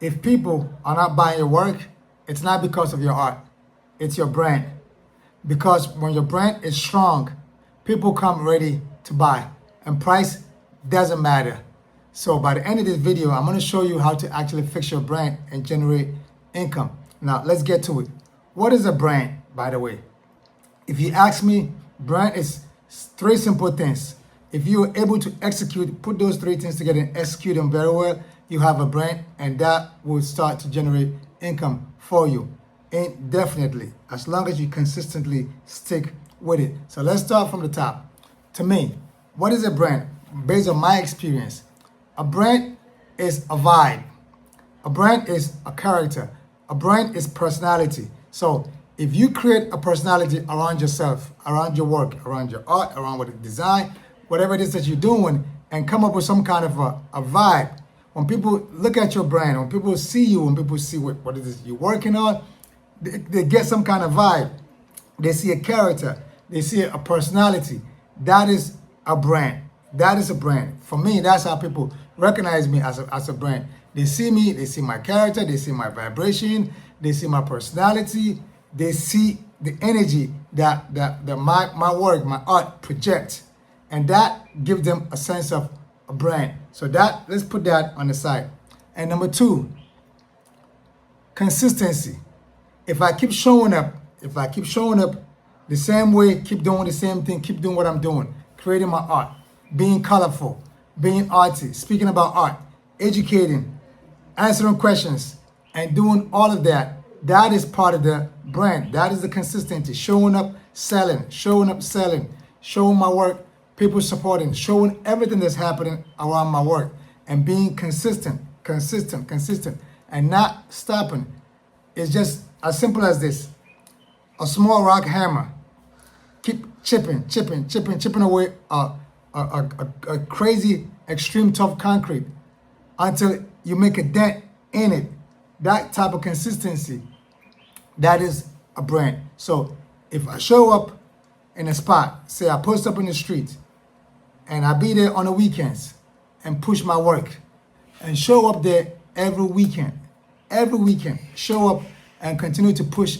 If people are not buying your work, it's not because of your art, it's your brand. Because when your brand is strong, people come ready to buy, and price doesn't matter. So by the end of this video, I'm going to show you how to actually fix your brand and generate income. Now let's get to it. What is a brand, by the way? If you ask me, brand is three simple things. If you're able to execute, put those three things together and execute them very well, you have a brand, and that will start to generate income for you. Indefinitely, as long as you consistently stick with it. So let's start from the top. To me, what is a brand? Based on my experience, a brand is a vibe. A brand is a character. A brand is personality. So if you create a personality around yourself, around your work, around your art, around what you design, whatever it is that you're doing, and come up with some kind of a vibe, when people look at your brand, when people see you, when people see what it is you're working on, they get some kind of vibe. They see a character. They see a personality. That is a brand. That is a brand. For me, that's how people recognize me as a brand. They see me, they see my character, they see my vibration, they see my personality, they see the energy that my work, my art projects. And that gives them a sense of a brand. So that, let's put that on the side. And number two, consistency. If I keep showing up the same way, keep doing the same thing, keep doing what I'm doing, creating my art, being colorful, being arty, speaking about art, educating, answering questions, and doing all of that, that is part of the brand. That is the consistency. Showing up, selling, showing my work, people supporting, showing everything that's happening around my work, and being consistent, and not stopping. It's just as simple as this. A small rock hammer. Keep chipping away a crazy, extreme tough concrete until you make a dent in it. That type of consistency, that is a brand. So if I show up in a spot, say I post up in the street, and I be there on the weekends and push my work, and show up there every weekend, show up and continue to push,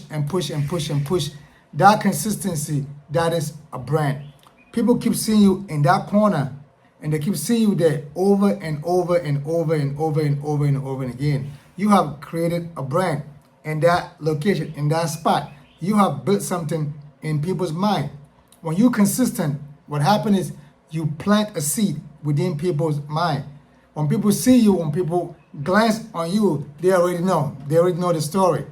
that consistency, that is a brand. People keep seeing you in that corner, and they keep seeing you there over and over again. You have created a brand in that location, in that spot. You have built something in people's mind. When you're consistent, what happens is you plant a seed within people's mind. When people see you, when people glance on you, they already know the story.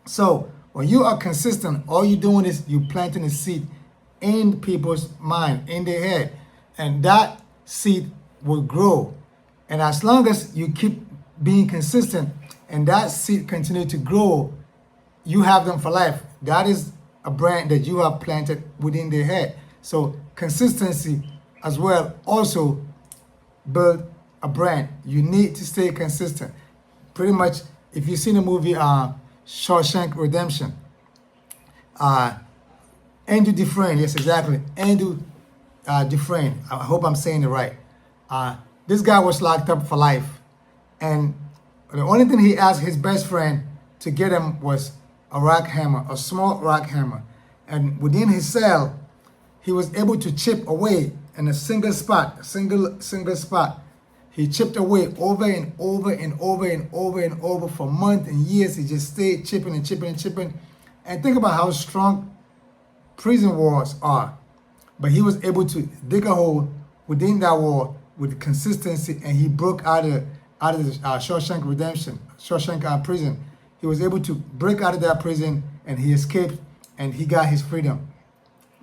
So when you are consistent, all you're doing is you planting a seed in people's mind, in their head, and that seed will grow. And as long as you keep being consistent and that seed continue to grow, you have them for life. That is a brand that you have planted within their head. So consistency as well also build a brand. You need to stay consistent. Pretty much, if you've seen the movie Shawshank Redemption, Andrew Dufresne, yes, exactly, Andrew Dufresne, I hope I'm saying it right. This guy was locked up for life, and the only thing he asked his best friend to get him was a rock hammer, a small rock hammer. And within his cell, he was able to chip away in a single spot, He chipped away over and over for months and years. He just stayed chipping. And think about how strong prison walls are. But he was able to dig a hole within that wall with consistency, and he broke out of the Shawshank Redemption, Shawshank prison. He was able to break out of that prison, and he escaped, and he got his freedom.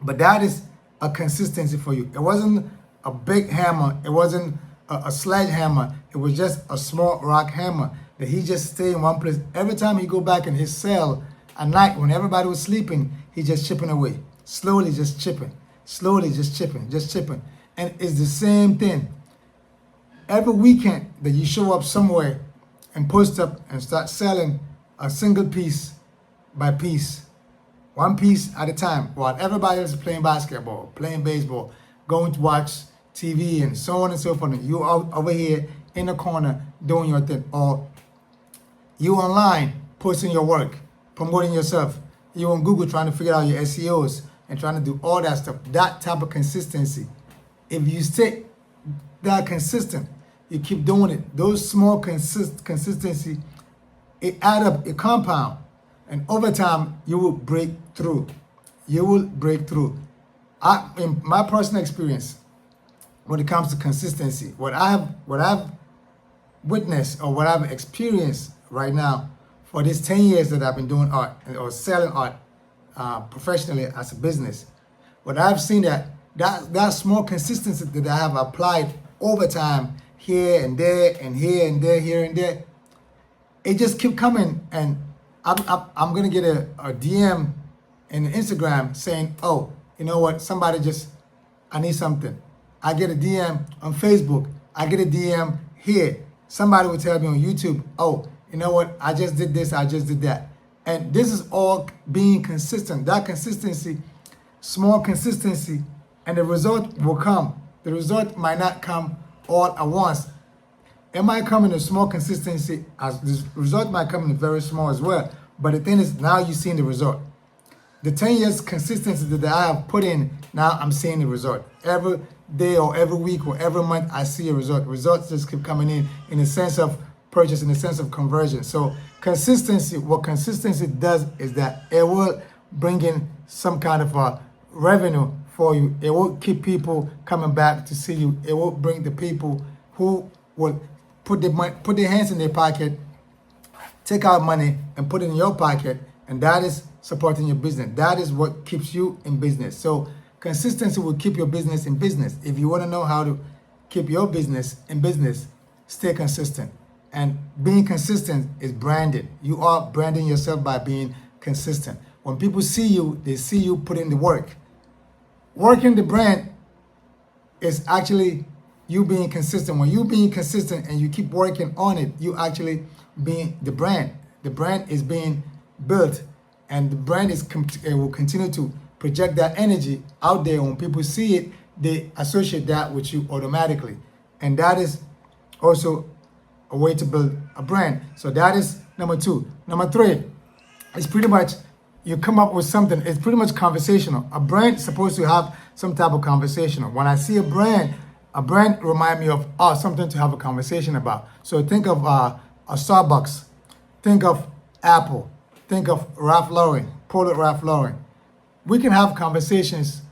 But that is a consistency for you. It wasn't a big hammer. It wasn't a sledgehammer. It was just a small rock hammer that he just stayed in one place. Every time he go back in his cell at night when everybody was sleeping, he just chipping away, slowly just chipping, And it's the same thing. Every weekend that you show up somewhere and post up and start selling a single piece by piece, one piece at a time, while everybody else is playing basketball, playing baseball, going to watch TV and so on and so forth. And you are over here in the corner doing your thing. Or You online posting your work, promoting yourself. You on Google trying to figure out your SEOs and trying to do all that stuff. That type of consistency. If you stay that consistent, you keep doing it. Those small consistency, it add up, it compound, and over time you will break through. You will break through. In my personal experience, when it comes to consistency, what I've witnessed or what I've experienced right now for these 10 years that I've been doing art or selling art professionally as a business, what I've seen that small consistency that I have applied over time, here and there and here and there, here and there, it just keep coming, and I'm gonna get a DM in Instagram saying, oh, you know what, I need something. I get a DM on Facebook, I get a DM here. Somebody will tell me on YouTube, oh, you know what, I just did this, I just did that. And this is all being consistent. That consistency, small consistency, and the result will come. The result might not come all at once. It might come in a small consistency, as the result might come in very small as well. But the thing is, now you're seeing the result. The 10 years consistency that I have put in, now I'm seeing the result. Every day or every week or every month, I see a result. Results just keep coming in the sense of purchase, in the sense of conversion. So consistency, what consistency does is that it will bring in some kind of a revenue for you. It will keep people coming back to see you. It will bring the people who will put their hands in their pocket, take out money and put it in your pocket, and that is supporting your business. That is what keeps you in business. So consistency will keep your business in business. If you want to know how to keep your business in business, stay consistent. And being consistent is branding. You are branding yourself by being consistent. When people see you, they see you put in the work. Working the brand is actually you being consistent. When you being consistent and you keep working on it, you actually being the brand. The brand is being built, and the brand it will continue to project that energy out there. When people see it, they associate that with you automatically, and that is also a way to build a brand. So that is number 2. Number 3 is pretty much you come up with something. It's pretty much conversational. A brand is supposed to have some type of conversational. When I see a brand remind me of something to have a conversation about. So think of a Starbucks, think of Apple, think of Ralph Lauren, Polo Ralph Lauren. We can have conversations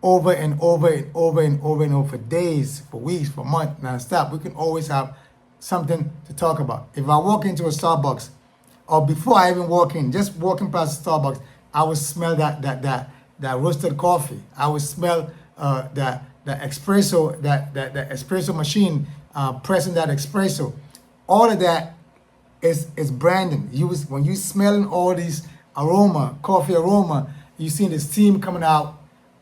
over and over and over and over and over for days, for weeks, for months, non-stop. We can always have something to talk about. If I walk into a Starbucks, or before I even walk in, just walking past Starbucks, I would smell that roasted coffee. I would smell the espresso, that espresso machine pressing that espresso. All of that is branding. When you smelling all these coffee aroma, you see the steam coming out,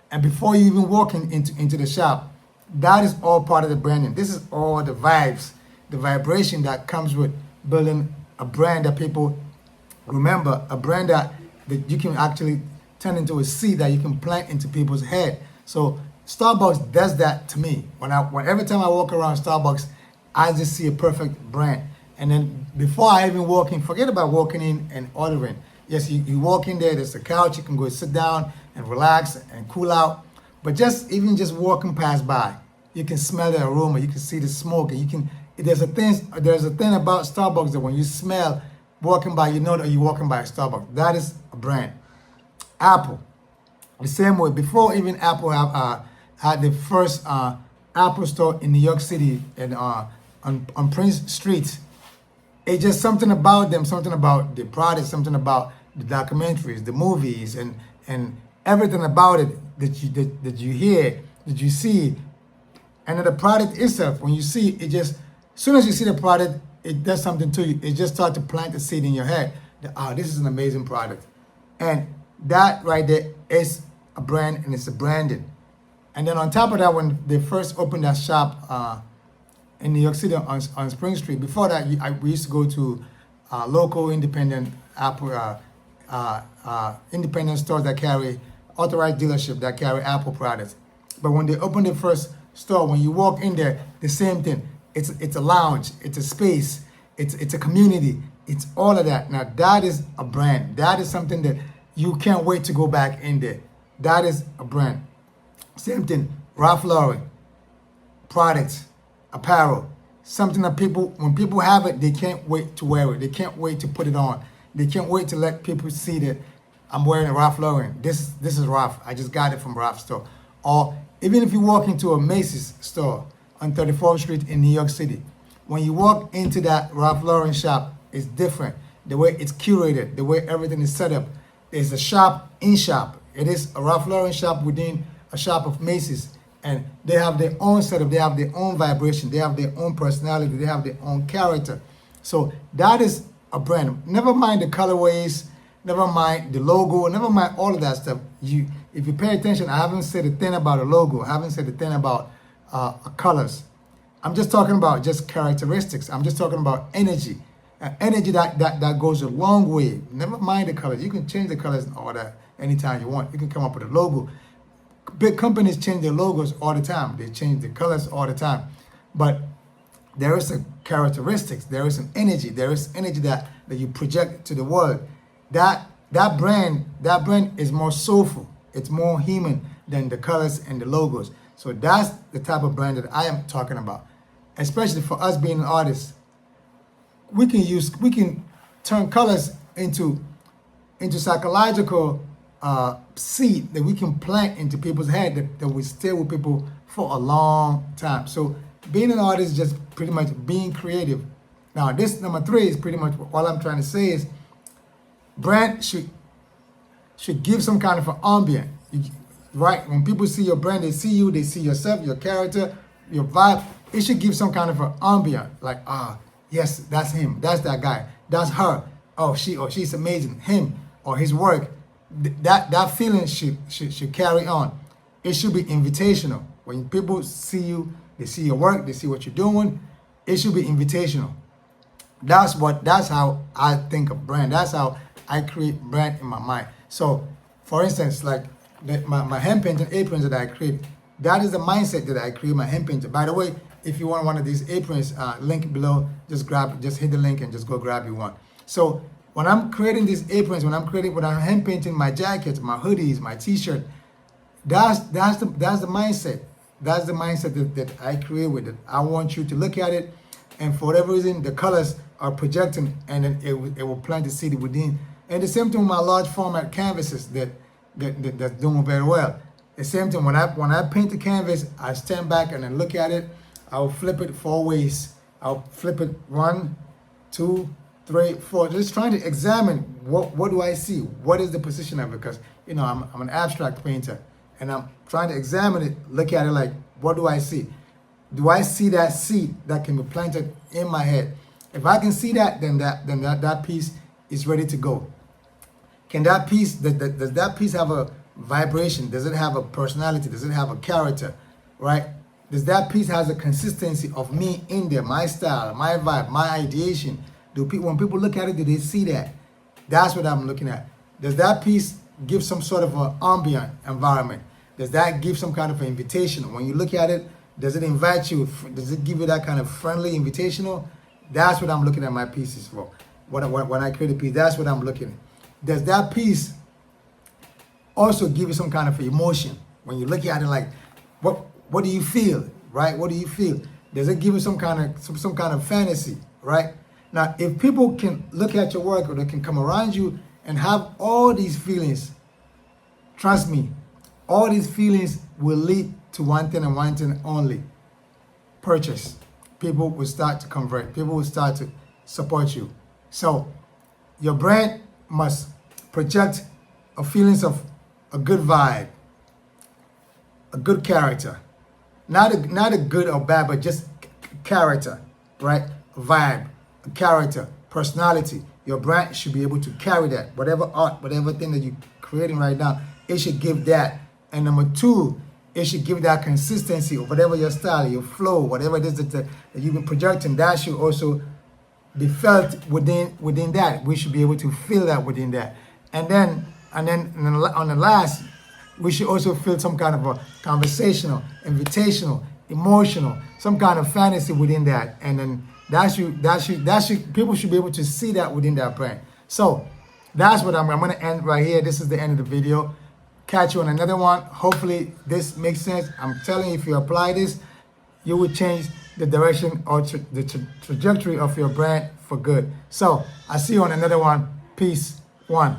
and before you even walk into the shop, that is all part of the branding. This is all the vibes, the vibration that comes with building a brand that people remember, a brand that you can actually turn into a seed that you can plant into people's head. So Starbucks does that to me. Every time I walk around Starbucks, I just see a perfect brand. And then before I even walk in, forget about walking in and ordering. Yes, you walk in there, there's a couch, you can go sit down and relax and cool out. But just walking past by, you can smell the aroma, you can see the smoke, and there's a thing about Starbucks that when you smell walking by, you know that you're walking by a Starbucks. That is a brand. Apple, the same way. Before even Apple had the first Apple store in New York City and on Prince Street, it's just something about them, something about the product, something about the documentaries, the movies, and everything about it that you hear, that you see. And then the product itself, when you see it, just as soon as you see the product, it does something to you. It just starts to plant the seed in your head that, this is an amazing product. And that right there is a brand, and it's a branding. And then on top of that, when they first opened that shop in New York City on Spring Street, before that, we used to go to local independent Apple independent stores that carry authorized dealership that carry Apple products. But when they opened the first store, when you walk in there, the same thing. It's a lounge, it's a space, it's a community. It's all of that. Now that is a brand. That is something that you can't wait to go back in there. That is a brand. Same thing, Ralph Lauren, products, apparel, something that people, when people have it, they can't wait to wear it. They can't wait to put it on. They can't wait to let people see that I'm wearing a Ralph Lauren. This is Ralph. I just got it from Ralph's store. Or even if you walk into a Macy's store on 34th Street in New York City, when you walk into that Ralph Lauren shop, it's different. The way it's curated, the way everything is set up. There's a shop in shop. It is a Ralph Lauren shop within a shop of Macy's. And they have their own setup, they have their own vibration, they have their own personality, they have their own character. So that is a brand. Never mind the colorways, never mind the logo, never mind all of that stuff. If you pay attention, I haven't said a thing about a logo, I haven't said a thing about colors. I'm just talking about just characteristics. I'm just talking about energy. Energy that goes a long way. Never mind the colors. You can change the colors and all that anytime you want. You can come up with a logo. Big companies change their logos all the time. They change the colors all the time. But there is a characteristics. There is an energy. There is energy that you project to the world. That brand is more soulful. It's more human than the colors and the logos. So that's the type of brand that I am talking about. Especially for us being artists. We can turn colors into psychological seed that we can plant into people's head that will stay with people for a long time. So being an artist is just pretty much being creative. Now this number 3 is pretty much all I'm trying to say is brand should give some kind of an ambient. Right? When people see your brand, they see you, they see yourself, your character, your vibe. It should give some kind of an ambient. Like, yes, that's him, that's that guy, that's her. Oh, she's amazing. Him or his work. That feeling should carry on. It should be invitational. When people see you, they see your work, they see what you're doing. It should be invitational. That's how I think of brand. That's how I create brand in my mind. So, for instance, like my hand painted aprons that I create, that is the mindset that I create my hand painted. By the way, if you want one of these aprons, link below, just hit the link and just go grab you one. So when I'm creating these aprons, when I'm hand painting my jackets, my hoodies, my t-shirt, that's the mindset. That's the mindset that I create with it. I want you to look at it, and for whatever reason, the colors are projecting, and then it will plant the seed within. And the same thing with my large format canvases that's doing very well. The same thing when I paint the canvas, I stand back and then look at it. I'll flip it 4 ways. I'll flip it 1, 2, 3, 4. Just trying to examine what do I see? What is the position of it? Because I'm an abstract painter, and I'm trying to examine it, look at it like, what do I see? Do I see that seed that can be planted in my head? If I can see that, then that piece is ready to go. Can that piece does that piece have a vibration? Does it have a personality? Does it have a character? Right? Does that piece has a consistency of me in there, my style, my vibe, my ideation? When people look at it, do they see that? That's what I'm looking at. Does that piece give some sort of an ambient environment? Does that give some kind of an invitation? When you look at it, does it invite you? Does it give you that kind of friendly invitational? That's what I'm looking at my pieces for. When I create a piece, that's what I'm looking at. Does that piece also give you some kind of emotion? When you look at it, like, what do you feel, right? What do you feel? Does it give you some kind of fantasy, right? Now, if people can look at your work, or they can come around you and have all these feelings, trust me, all these feelings will lead to one thing and one thing only: purchase. People will start to convert. People will start to support you. So your brand must project a feelings of a good vibe, a good character. Not a good or bad, but just character, right? Vibe, character, personality. Your brand should be able to carry that. Whatever art, whatever thing that you're creating right now, it should give that. And number 2, it should give that consistency of whatever your style, your flow, whatever it is that you've been projecting, that should also be felt within that. We should be able to feel that within that. And then on the last, we should also feel some kind of a conversational, invitational, emotional, some kind of fantasy within that. And then People should be able to see that within their brand. So that's what I'm going to end right here. This is the end of the video. Catch you on another one. Hopefully this makes sense. I'm telling you, if you apply this, you will change the direction or the trajectory of your brand for good. So I see you on another one. Peace. One.